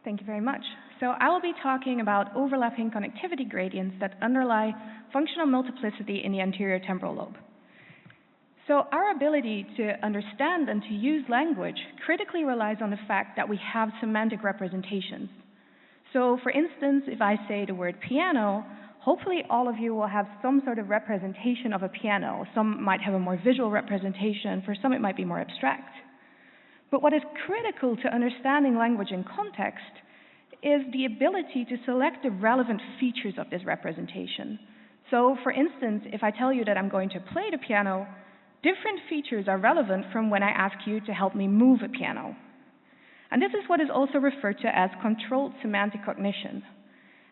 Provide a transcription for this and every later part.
Thank you very much. So I will be talking about overlapping connectivity gradients that underlie functional multiplicity in the anterior temporal lobe. So our ability to understand and to use language critically relies on the fact that we have semantic representations. So for instance, if I say the word piano, hopefully all of you will have some sort of representation of a piano. Some might have a more visual representation, for some it might be more abstract. But what is critical to understanding language in context is the ability to select the relevant features of this representation. So for instance, if I tell you that I'm going to play the piano, different features are relevant from when I ask you to help me move a piano. And this is what is also referred to as controlled semantic cognition.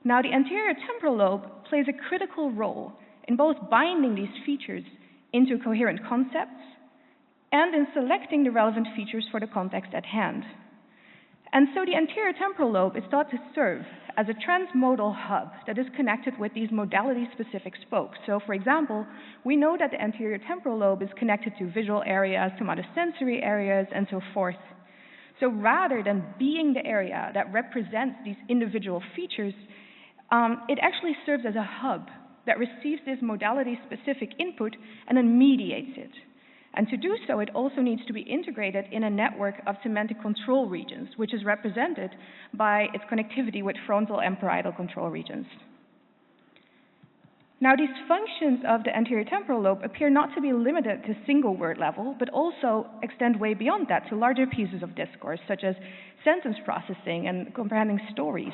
Now, the anterior temporal lobe plays a critical role in both binding these features into coherent concepts and in selecting the relevant features for the context at hand. And so the anterior temporal lobe is thought to serve as a transmodal hub that is connected with these modality-specific spokes. So for example, we know that the anterior temporal lobe is connected to visual areas, somatosensory areas, and so forth. So rather than being the area that represents these individual features, it actually serves as a hub that receives this modality-specific input and then mediates it. And to do so, it also needs to be integrated in a network of semantic control regions, which is represented by its connectivity with frontal and parietal control regions. Now, these functions of the anterior temporal lobe appear not to be limited to single word level, but also extend way beyond that to larger pieces of discourse, such as sentence processing and comprehending stories.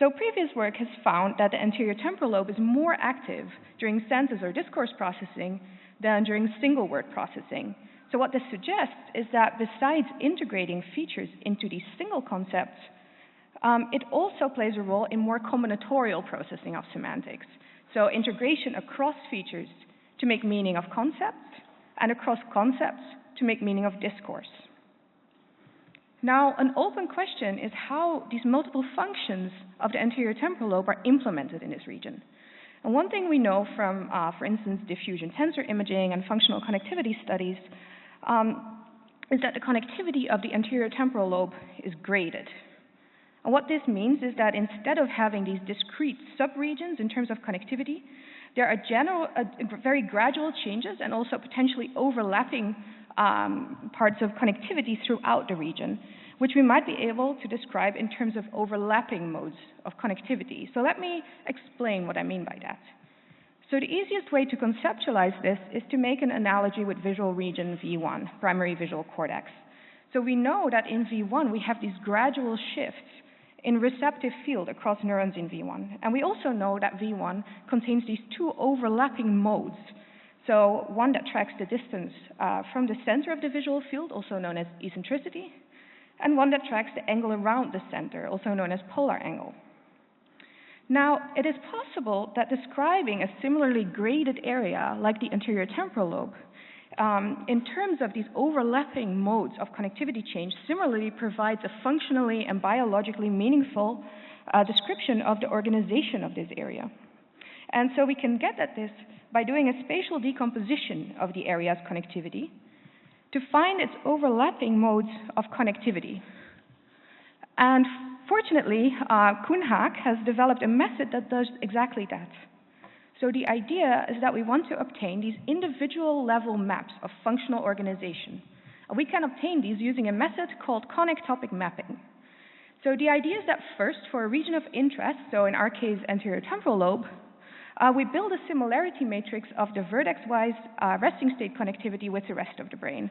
So previous work has found that the anterior temporal lobe is more active during sentence or discourse processing than during single word processing. So what this suggests is that besides integrating features into these single concepts, it also plays a role in more combinatorial processing of semantics. So integration across features to make meaning of concepts and across concepts to make meaning of discourse. Now, an open question is how these multiple functions of the anterior temporal lobe are implemented in this region. And one thing we know from, for instance, diffusion tensor imaging and functional connectivity studies is that the connectivity of the anterior temporal lobe is graded. And what this means is that instead of having these discrete subregions in terms of connectivity, there are very gradual changes and also potentially overlapping parts of connectivity throughout the region, which we might be able to describe in terms of overlapping modes of connectivity. So let me explain what I mean by that. So the easiest way to conceptualize this is to make an analogy with visual region V1, primary visual cortex. So we know that in V1 we have these gradual shifts in receptive field across neurons in V1. And we also know that V1 contains these two overlapping modes. So one that tracks the distance from the center of the visual field, also known as eccentricity, and one that tracks the angle around the center, also known as polar angle. Now, it is possible that describing a similarly graded area like the anterior temporal lobe in terms of these overlapping modes of connectivity change similarly provides a functionally and biologically meaningful description of the organization of this area. And so we can get at this by doing a spatial decomposition of the area's connectivity to find its overlapping modes of connectivity. And fortunately, Kuhnhack has developed a method that does exactly that. So the idea is that we want to obtain these individual level maps of functional organization. And we can obtain these using a method called conic topic mapping. So the idea is that first, for a region of interest, so in our case, anterior temporal lobe, we build a similarity matrix of the vertex-wise resting state connectivity with the rest of the brain,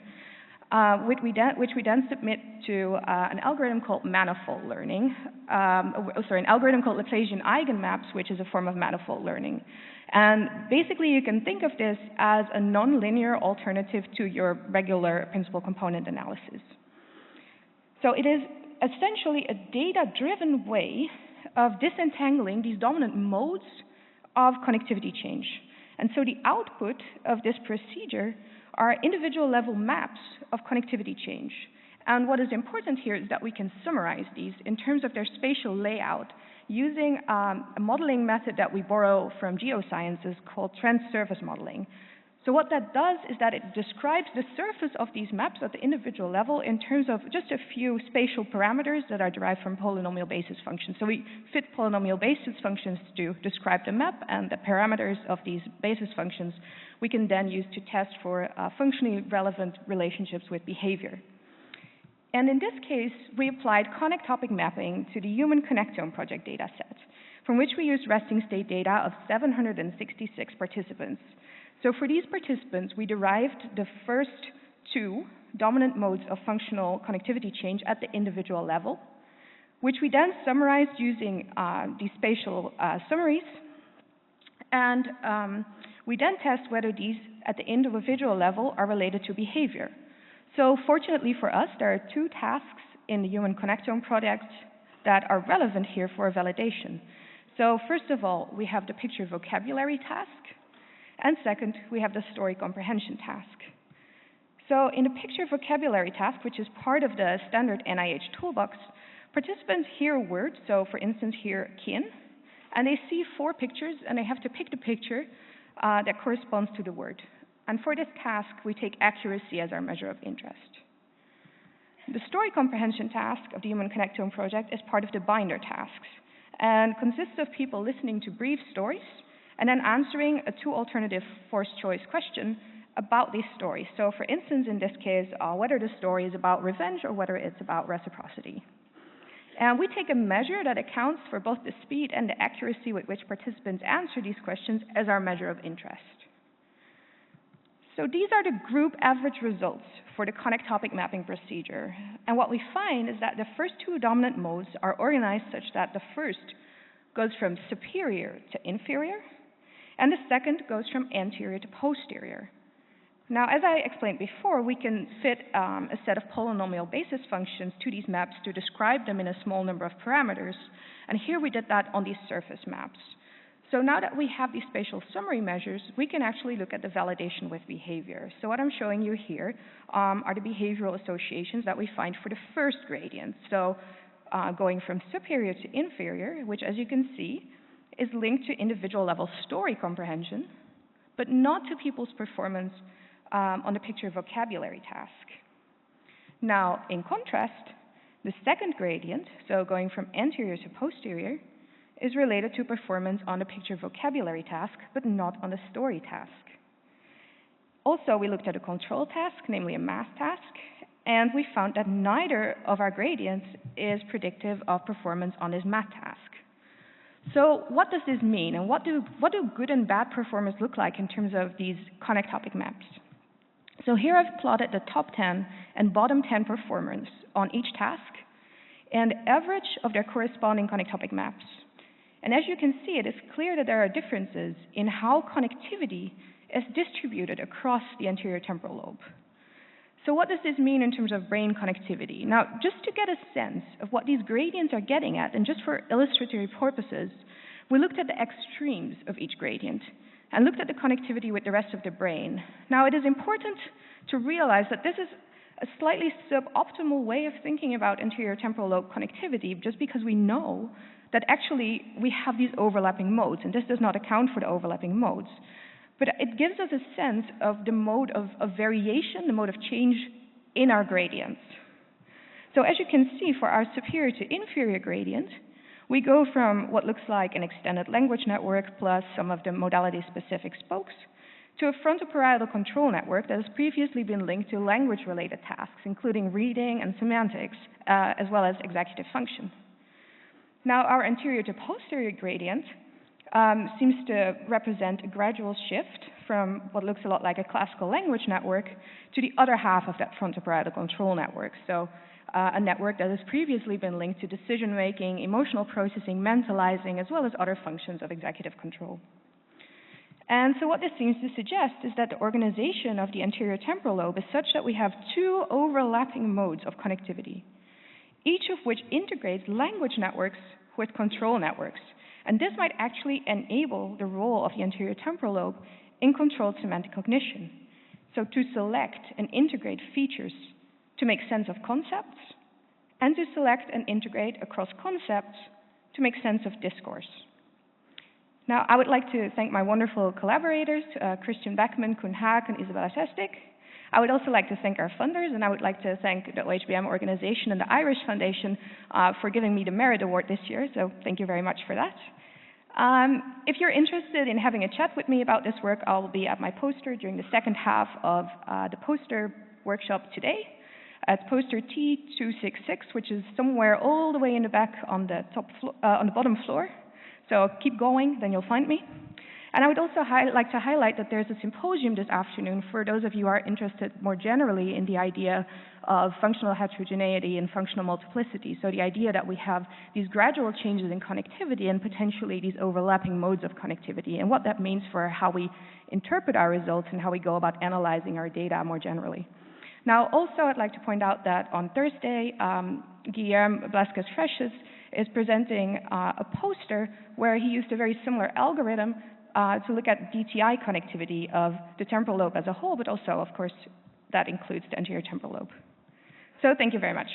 which we then submit to an algorithm called manifold learning, an algorithm called Laplacian eigenmaps, which is a form of manifold learning. And basically, you can think of this as a nonlinear alternative to your regular principal component analysis. So it is essentially a data-driven way of disentangling these dominant modes of connectivity change. And so the output of this procedure are individual level maps of connectivity change. And what is important here is that we can summarize these in terms of their spatial layout using a modeling method that we borrow from geosciences called trend surface modeling. So what that does is that it describes the surface of these maps at the individual level in terms of just a few spatial parameters that are derived from polynomial basis functions. So we fit polynomial basis functions to describe the map, and the parameters of these basis functions we can then use to test for functionally relevant relationships with behavior. And in this case, we applied conic topic mapping to the human connectome project dataset, from which we used resting state data of 766 participants. So for these participants, we derived the first two dominant modes of functional connectivity change at the individual level, which we then summarized using these spatial summaries. And we then test whether these at the individual level are related to behavior. So fortunately for us, there are two tasks in the human connectome project that are relevant here for validation. So first of all, we have the picture vocabulary task. And second, we have the story comprehension task. So in the picture vocabulary task, which is part of the standard NIH toolbox, participants hear a word, so for instance, hear kin, and they see 4 pictures, and they have to pick the picture that corresponds to the word. And for this task, we take accuracy as our measure of interest. The story comprehension task of the Human Connectome project is part of the binder tasks, and consists of people listening to brief stories, and then answering a 2 alternative forced choice question about these stories. So for instance, in this case, whether the story is about revenge or whether it's about reciprocity. And we take a measure that accounts for both the speed and the accuracy with which participants answer these questions as our measure of interest. So these are the group average results for the conic topic mapping procedure. And what we find is that the first 2 dominant modes are organized such that the first goes from superior to inferior, and the second goes from anterior to posterior. Now, as I explained before, we can fit a set of polynomial basis functions to these maps to describe them in a small number of parameters, and here we did that on these surface maps. So now that we have these spatial summary measures, we can actually look at the validation with behavior. So what I'm showing you here are the behavioral associations that we find for the first gradient. So going from superior to inferior, which as you can see, is linked to individual level story comprehension, but not to people's performance on the picture vocabulary task. Now, in contrast, the second gradient, so going from anterior to posterior, is related to performance on the picture vocabulary task, but not on the story task. Also, we looked at a control task, namely a math task, and we found that neither of our gradients is predictive of performance on this math task. So what does this mean, and what do good and bad performance look like in terms of these conic topic maps? So here I've plotted the top 10 and bottom 10 performers on each task, and the average of their corresponding conic topic maps. And as you can see, it is clear that there are differences in how connectivity is distributed across the anterior temporal lobe. So what does this mean in terms of brain connectivity? Now, just to get a sense of what these gradients are getting at, and just for illustrative purposes, we looked at the extremes of each gradient and looked at the connectivity with the rest of the brain. Now, it is important to realize that this is a slightly suboptimal way of thinking about anterior temporal lobe connectivity, just because we know that actually we have these overlapping modes, and this does not account for the overlapping modes. But it gives us a sense of the mode of variation, the mode of change in our gradients. So as you can see, for our superior to inferior gradient, we go from what looks like an extended language network plus some of the modality-specific spokes to a frontoparietal control network that has previously been linked to language-related tasks, including reading and semantics, as well as executive function. Now, our anterior to posterior gradient seems to represent a gradual shift from what looks a lot like a classical language network to the other half of that frontoparietal control network. So a network that has previously been linked to decision-making, emotional processing, mentalizing, as well as other functions of executive control. And so what this seems to suggest is that the organization of the anterior temporal lobe is such that we have 2 overlapping modes of connectivity, each of which integrates language networks with control networks. And this might actually enable the role of the anterior temporal lobe in controlled semantic cognition. So to select and integrate features to make sense of concepts, and to select and integrate across concepts to make sense of discourse. Now, I would like to thank my wonderful collaborators, Christian Beckman, Koen Haak, and Isabella Sestik. I would also like to thank our funders, and I would like to thank the OHBM organization and the Irish Foundation for giving me the Merit Award this year, so thank you very much for that. If you're interested in having a chat with me about this work, I'll be at my poster during the second half of the poster workshop today. It's poster T266, which is somewhere all the way in the back on the bottom floor. So keep going, then you'll find me. And I would also like to highlight that there's a symposium this afternoon for those of you who are interested more generally in the idea of functional heterogeneity and functional multiplicity. So the idea that we have these gradual changes in connectivity and potentially these overlapping modes of connectivity, and what that means for how we interpret our results and how we go about analyzing our data more generally. Now, also, I'd like to point out that on Thursday, Guillermo Blasquez-Freshes is presenting a poster where he used a very similar algorithm to look at DTI connectivity of the temporal lobe as a whole, but also, of course, that includes the anterior temporal lobe. So thank you very much.